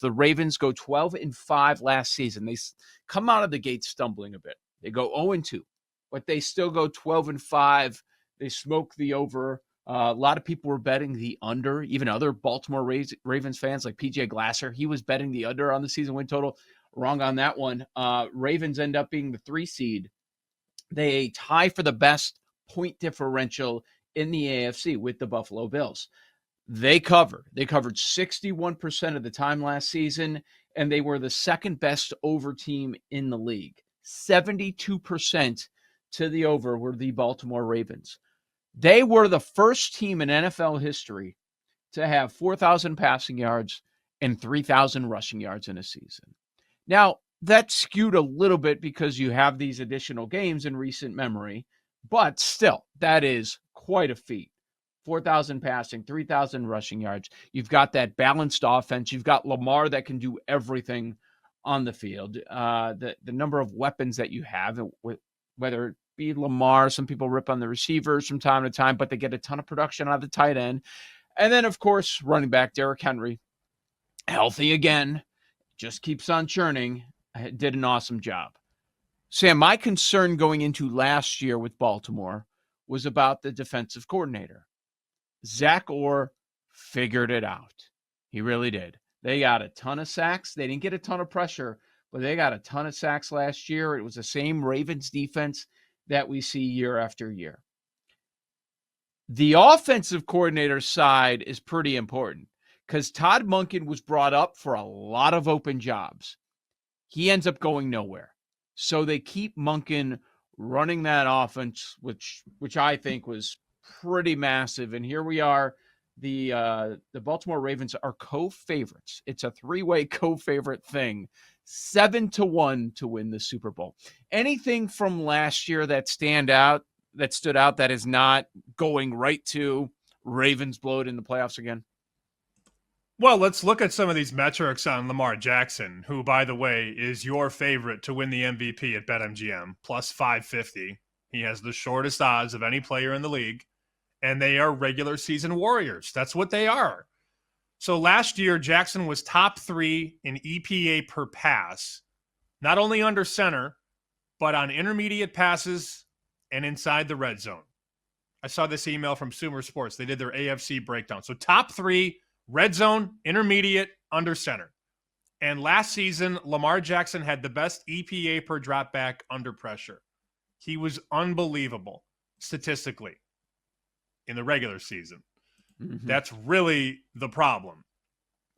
The Ravens go 12-5 last season. They come out of the gate stumbling a bit. They go 0-2, but they still go 12-5. They smoke the over. A lot of people were betting the under, even other Baltimore Ravens fans like PJ Glasser. He was betting the under on the season win total. Wrong on that one. Ravens end up being the 3 seed. They tie for the best point differential in the AFC with the Buffalo Bills. They covered 61% of the time last season, and they were the second best over team in the league. 72% to the over were the Baltimore Ravens. They were the first team in NFL history to have 4,000 passing yards and 3,000 rushing yards in a season. Now, that skewed a little bit because you have these additional games in recent memory, but still, that is quite a feat. 4,000 passing, 3,000 rushing yards. You've got that balanced offense. You've got Lamar that can do everything on the field. The number of weapons that you have, whether it be Lamar, some people rip on the receivers from time to time, but they get a ton of production out of the tight end. And then, of course, running back Derrick Henry, healthy again, just keeps on churning, did an awesome job. Sam, my concern going into last year with Baltimore was about the defensive coordinator. Zach Orr figured it out. He really did. They got a ton of sacks. They didn't get a ton of pressure, but they got a ton of sacks last year. It was the same Ravens defense that we see year after year. The offensive coordinator side is pretty important because Todd Monken was brought up for a lot of open jobs. He ends up going nowhere. So they keep Monken running that offense, which I think was pretty massive. And here we are. The Baltimore Ravens are co-favorites. It's a 3-way co-favorite thing. 7-1 to win the Super Bowl. Anything from last year that stood out that is not going right to Ravens blow it in the playoffs again? Well, let's look at some of these metrics on Lamar Jackson, who, by the way, is your favorite to win the MVP at BetMGM, plus 550. He has the shortest odds of any player in the league, and they are regular season warriors. That's what they are. So last year, Jackson was top 3 in EPA per pass, not only under center, but on intermediate passes and inside the red zone. I saw this email from Sumer Sports. They did their AFC breakdown. So top 3, red zone, intermediate, under center. And last season, Lamar Jackson had the best EPA per drop back under pressure. He was unbelievable statistically in the regular season. Mm-hmm. That's really the problem,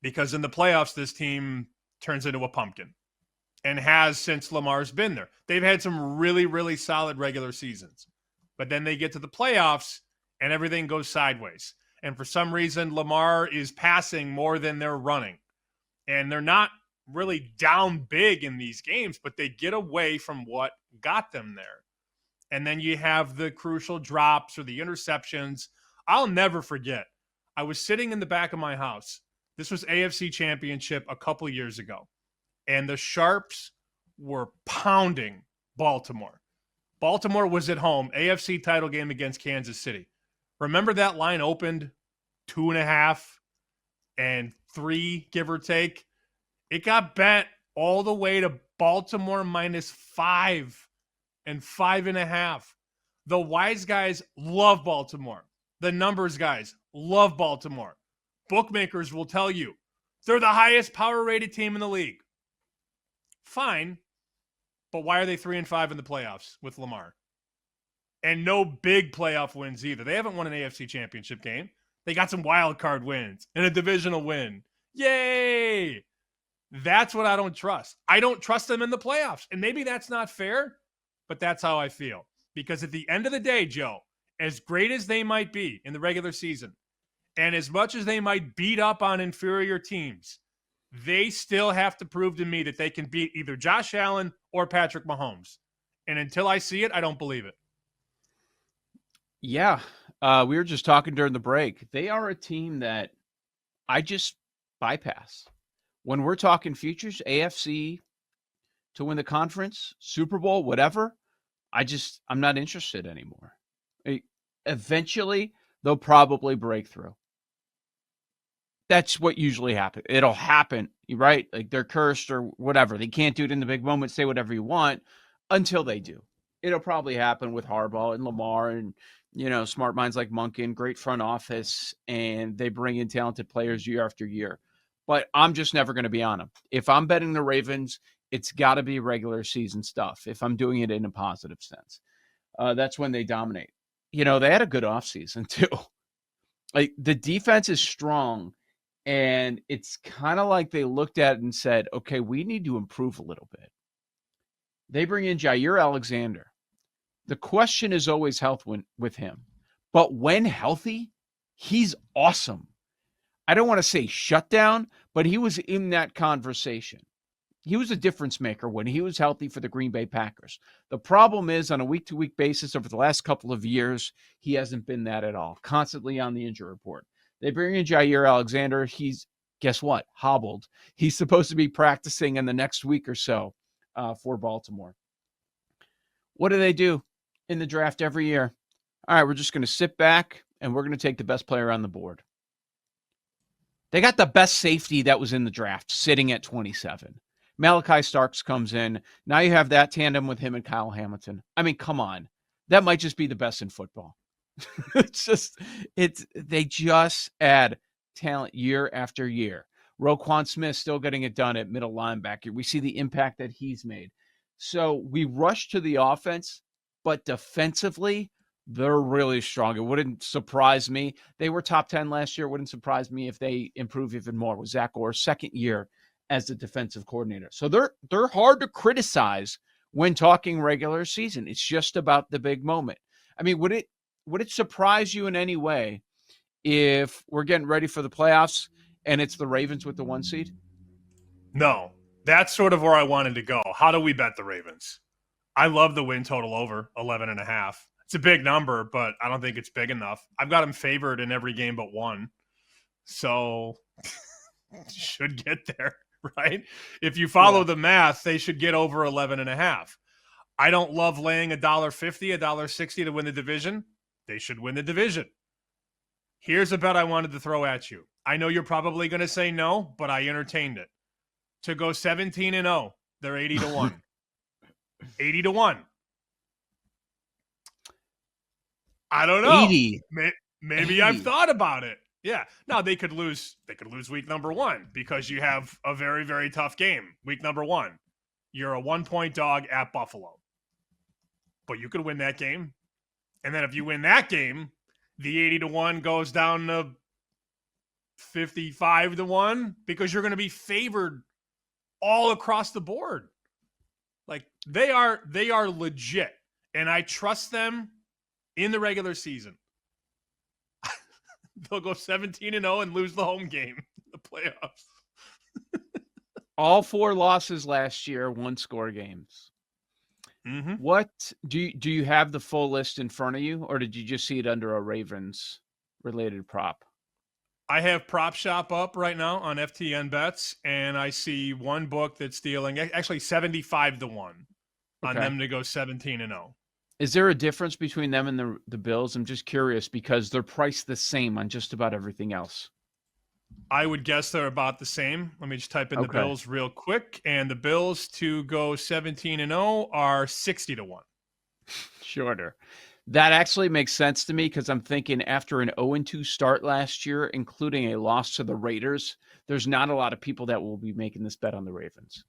because in the playoffs, this team turns into a pumpkin and has since Lamar's been there. They've had some really, really solid regular seasons, but then they get to the playoffs and everything goes sideways. And for some reason, Lamar is passing more than they're running. And they're not really down big in these games, but they get away from what got them there. And then you have the crucial drops or the interceptions. I'll never forget. I was sitting in the back of my house. This was AFC Championship a couple years ago. And the Sharps were pounding Baltimore. Baltimore was at home, AFC title game against Kansas City. Remember that line opened 2.5 and 3, give or take? It got bent all the way to Baltimore -5 and 5.5. The wise guys love Baltimore. The numbers guys love Baltimore. Bookmakers will tell you they're the highest power rated team in the league. Fine, but why are they 3-5 in the playoffs with Lamar? And no big playoff wins either. They haven't won an AFC championship game. They got some wild card wins and a divisional win. Yay! That's what I don't trust. I don't trust them in the playoffs. And maybe that's not fair, but that's how I feel. Because at the end of the day, Joe, as great as they might be in the regular season, and as much as they might beat up on inferior teams, they still have to prove to me that they can beat either Josh Allen or Patrick Mahomes. And until I see it, I don't believe it. Yeah, we were just talking during the break. They are a team that I just bypass. When we're talking futures, AFC to win the conference, Super Bowl, whatever, I'm not interested anymore. Eventually, they'll probably break through. That's what usually happens. It'll happen, right? Like they're cursed or whatever. They can't do it in the big moment, say whatever you want until they do. It'll probably happen with Harbaugh and Lamar and, smart minds like Monken, great front office, and they bring in talented players year after year. But I'm just never going to be on them. If I'm betting the Ravens, it's got to be regular season stuff if I'm doing it in a positive sense. That's when they dominate. They had a good offseason too. Like the defense is strong. And it's kind of like they looked at it and said, okay, we need to improve a little bit. They bring in Jair Alexander. The question is always health with him. But when healthy, he's awesome. I don't want to say shutdown, but he was in that conversation. He was a difference maker when he was healthy for the Green Bay Packers. The problem is on a week-to-week basis over the last couple of years, he hasn't been that at all, constantly on the injury report. They bring in Jair Alexander. He's, guess what, hobbled. He's supposed to be practicing in the next week or so for Baltimore. What do in the draft every year? All right, we're just going to sit back and we're going to take the best player on the board. They got the best safety that was in the draft sitting at 27. Malachi Starks comes in. Now you have that tandem with him and Kyle Hamilton. I mean, come on. That might just be the best in football. They just add talent year after year. Roquan Smith still getting it done at middle linebacker. We see the impact that he's made. So we rush to the offense, but defensively, they're really strong. It wouldn't surprise me. They were top 10 last year. It wouldn't surprise me if they improve even more with Zach Orr's second year as the defensive coordinator. So they're hard to criticize when talking regular season. It's just about the big moment. I mean, would it surprise you in any way if we're getting ready for the playoffs and it's the Ravens with the 1 seed? No, that's sort of where I wanted to go. How do we bet the Ravens? I love the win total over 11.5. It's a big number, but I don't think it's big enough. I've got them favored in every game but one. So should get there, right? If you follow the math, they should get over 11.5. I don't love laying $1.50, $1.60 to win the division. They should win the division. Here's a bet I wanted to throw at you. I know you're probably going to say no, but I entertained it. To go 17-0, they're 80-1. 80-1. I don't know. 80. Maybe 80. I've thought about it. Yeah. Now they could lose week number 1 because you have a very, very tough game. Week number 1. You're a 1-point dog at Buffalo. But you could win that game. And then if you win that game, the 80-1 goes down to 55-1 because you're going to be favored all across the board. Like they are legit. And I trust them in the regular season. They'll go 17-0 and lose the home game in the playoffs. All 4 losses last year, 1-score games. Mm-hmm. What do you have the full list in front of you, or did you just see it under a Ravens related prop? I have Prop Shop up right now on FTN Bets, and I see one book that's dealing actually 75-1 on them to go 17-0. Is there a difference between them and the Bills? I'm just curious because they're priced the same on just about everything else. I would guess they're about the same. Let me just type in the Bills real quick. And the Bills to go 17-0 are 60-1. Shorter. That actually makes sense to me because I'm thinking after an 0-2 start last year, including a loss to the Raiders, there's not a lot of people that will be making this bet on the Ravens.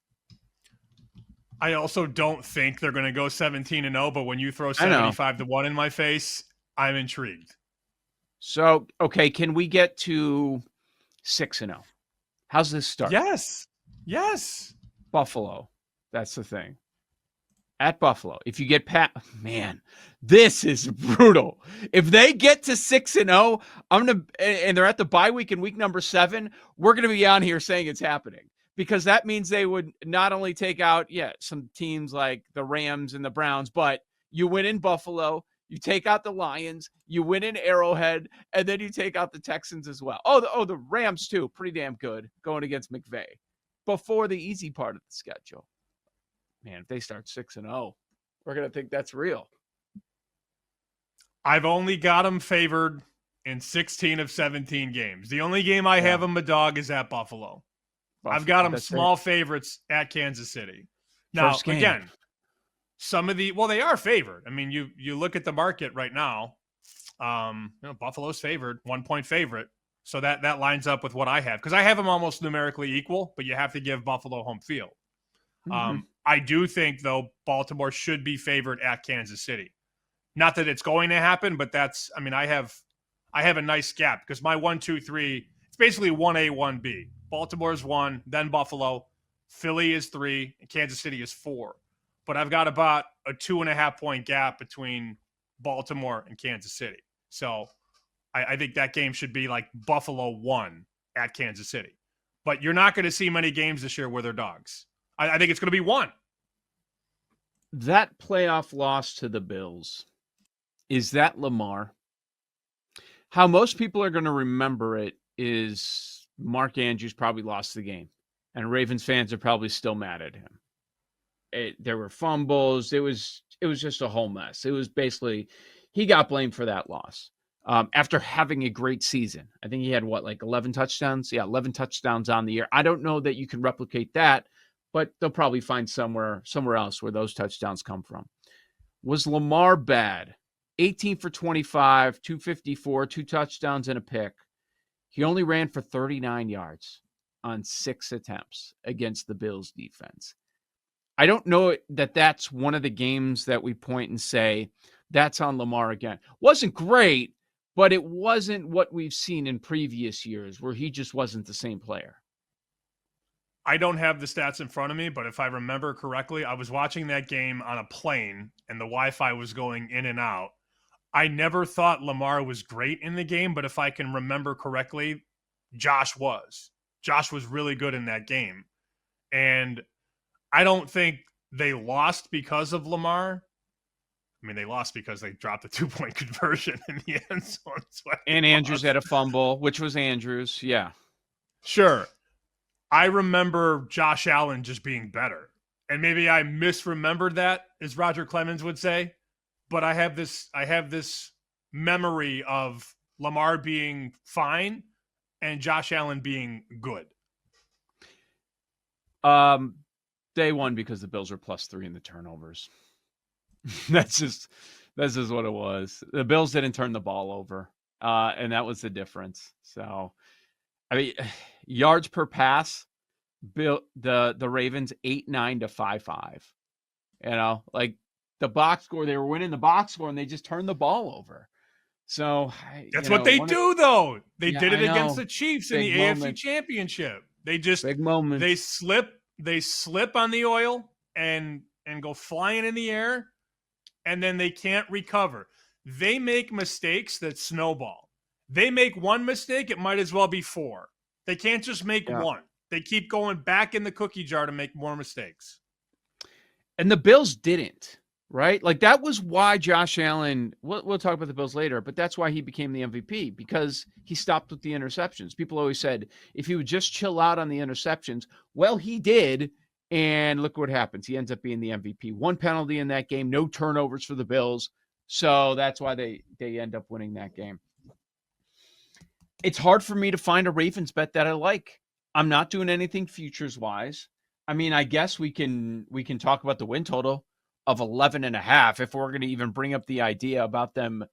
I also don't think they're going to go 17-0, but when you throw 75-1 in my face, I'm intrigued. So, okay, can we get to 6-0? How's this start? Yes. Buffalo. That's the thing. At Buffalo. If you get man, this is brutal. If they get to 6-0, and they're at the bye week in week number 7, we're going to be on here saying it's happening. Because that means they would not only take out, some teams like the Rams and the Browns, but you win in Buffalo, you take out the Lions, you win in Arrowhead, and then you take out the Texans as well. The Rams too, pretty damn good going against McVay before the easy part of the schedule. Man, if they start 6-0, we're going to think that's real. I've only got them favored in 16 of 17 games. The only game I have him a dog is at Buffalo. I've got them small favorites at Kansas City. Now, First game. again, some of they are favored. I mean, you look at the market right now. Buffalo's favored, 1-point favorite. So that lines up with what I have, because I have them almost numerically equal, but you have to give Buffalo home field. Mm-hmm. I do think, though, Baltimore should be favored at Kansas City. Not that it's going to happen, but I have a nice gap, because my 1, 2, 3, it's basically 1A, 1B. Baltimore's 1, then Buffalo. Philly is 3, and Kansas City is 4. But I've got about a 2.5-point gap between Baltimore and Kansas City. So I think that game should be like Buffalo 1 at Kansas City. But you're not going to see many games this year where they're dogs. I think it's going to be 1. That playoff loss to the Bills, is that Lamar? How most people are going to remember it is Mark Andrews probably lost the game, and Ravens fans are probably still mad at him. There were fumbles. It was just a whole mess. It was basically, he got blamed for that loss. After having a great season. I think he had 11 touchdowns? Yeah, 11 touchdowns on the year. I don't know that you can replicate that, but they'll probably find somewhere else where those touchdowns come from. Was Lamar bad? 18 for 25, 254, 2 touchdowns and a pick. He only ran for 39 yards on 6 attempts against the Bills defense. I don't know that that's one of the games that we point and say, that's on Lamar again. Wasn't great, but it wasn't what we've seen in previous years where he just wasn't the same player. I don't have the stats in front of me, but if I remember correctly, I was watching that game on a plane and the Wi-Fi was going in and out. I never thought Lamar was great in the game, but if I can remember correctly, Josh was. Josh was really good in that game. And I don't think they lost because of Lamar. I mean, they lost because they dropped a 2-point conversion in the end zone. And Andrews had a fumble, which was Andrews. Yeah. Sure. I remember Josh Allen just being better. And maybe I misremembered that, as Roger Clemens would say. But I have this memory of Lamar being fine and Josh Allen being good. They won because the Bills were +3 in the turnovers. That's just what it was. The Bills didn't turn the ball over, and that was the difference. So, I mean, yards per pass, the Ravens 8-9 to 5-5. You know, like the box score, they were winning the box score, and they just turned the ball over. So that's what they do, though. They did it against the Chiefs in the AFC Championship. They just big moment. They slip on the oil and go flying in the air. And then they can't recover. They make mistakes that snowball. They make one mistake, it might as well be 4. They can't just make one. They keep going back in the cookie jar to make more mistakes. And the Bills didn't, right? Like, that was why Josh Allen, we'll talk about the Bills later, but that's why he became the MVP, because he stopped with the interceptions. People always said, if he would just chill out on the interceptions, well, he did. And look what happens. He ends up being the MVP. 1 penalty in that game, no turnovers for the Bills. So that's why they end up winning that game. It's hard for me to find a Ravens bet that I like. I'm not doing anything futures-wise. I mean, I guess we can talk about the win total of 11.5 if we're going to even bring up the idea about them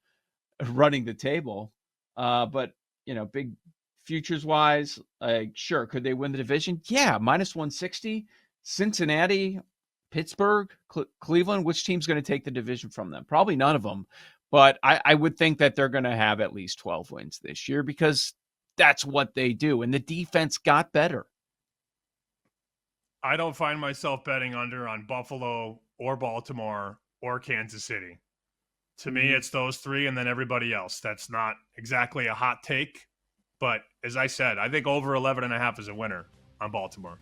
running the table. But, big futures-wise, sure, could they win the division? Yeah, -160. Cincinnati, Pittsburgh, Cleveland, which team's going to take the division from them? Probably none of them. But I would think that they're going to have at least 12 wins this year because that's what they do. And the defense got better. I don't find myself betting under on Buffalo or Baltimore or Kansas City. To me, it's those 3 and then everybody else. That's not exactly a hot take. But as I said, I think over 11.5 is a winner on Baltimore.